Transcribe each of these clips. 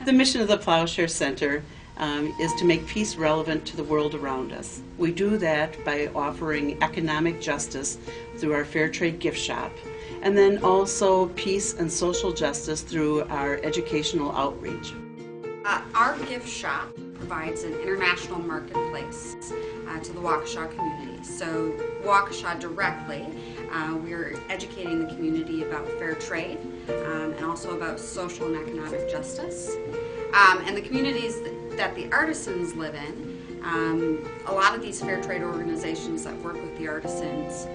The mission of the Plowshare Center is to make peace relevant to the world around us. We do that by offering economic justice through our Fair Trade gift shop, and then also peace and social justice through our educational outreach. Our gift shop provides an international marketplace to the Waukesha community. So Waukesha directly, we're educating the community about fair trade and also about social and economic justice. And the communities that the artisans live in, a lot of these fair trade organizations that work with the artisans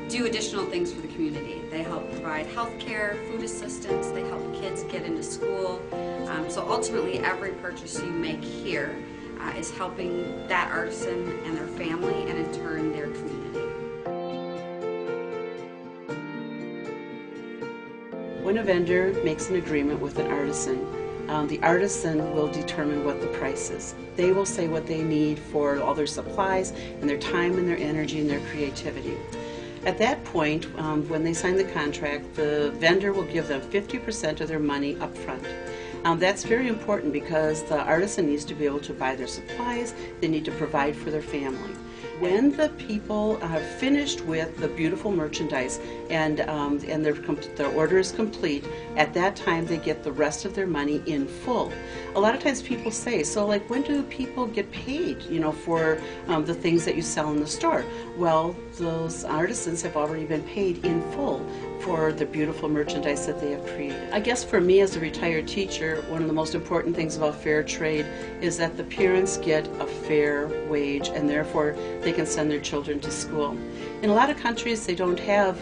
do additional things for the community. They help provide health care, food assistance, they help kids get into school. So ultimately every purchase you make here is helping that artisan and their family and in turn their community. When a vendor makes an agreement with an artisan, the artisan will determine what the price is. They will say what they need for all their supplies and their time and their energy and their creativity. At that point, when they sign the contract, the vendor will give them 50% of their money up front. That's very important because the artisan needs to be able to buy their supplies, they need to provide for their family. When the people have finished with the beautiful merchandise and their order is complete, at that time they get the rest of their money in full. A lot of times people say, so like when do people get paid, for the things that you sell in the store? Well, those artisans have already been paid in full for the beautiful merchandise that they have created. I guess for me as a retired teacher, one of the most important things about fair trade is that the parents get a fair wage and therefore they can send their children to school. In a lot of countries they don't have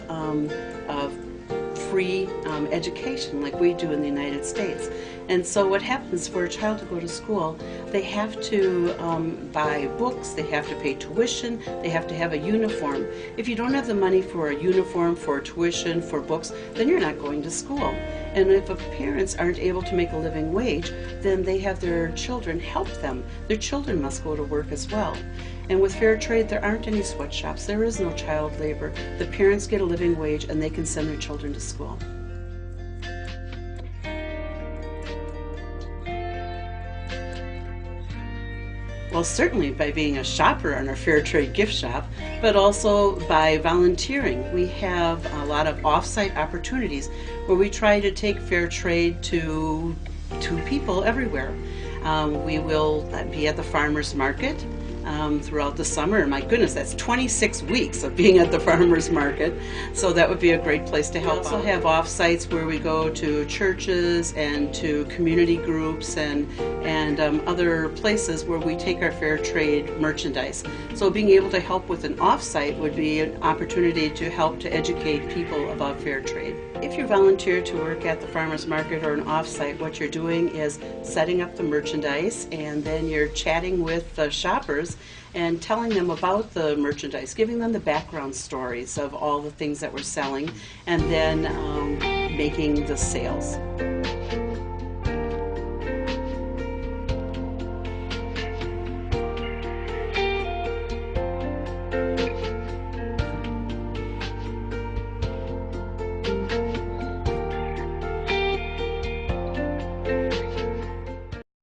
free education like we do in the United States. And so what happens for a child to go to school, they have to buy books, they have to pay tuition, they have to have a uniform. If you don't have the money for a uniform, for tuition, for books, then you're not going to school. And if parents aren't able to make a living wage, then they have their children help them. Their children must go to work as well. And with fair trade, there aren't any sweatshops. There is no child labor. The parents get a living wage and they can send their children to school. Well, certainly by being a shopper in our Fair Trade gift shop, but also by volunteering. We have a lot of off-site opportunities where we try to take fair trade to people everywhere. We will be at the farmers market throughout the summer. My goodness, that's 26 weeks of being at the farmers market, so that would be a great place to help. We also have off-sites where we go to churches and to community groups and other places where we take our fair trade merchandise. So being able to help with an off-site would be an opportunity to help to educate people about fair trade. If you volunteer to work at the farmers market or an off-site, what you're doing is setting up the merchandise, and then you're chatting with the shoppers and telling them about the merchandise, giving them the background stories of all the things that we're selling, and then making the sales.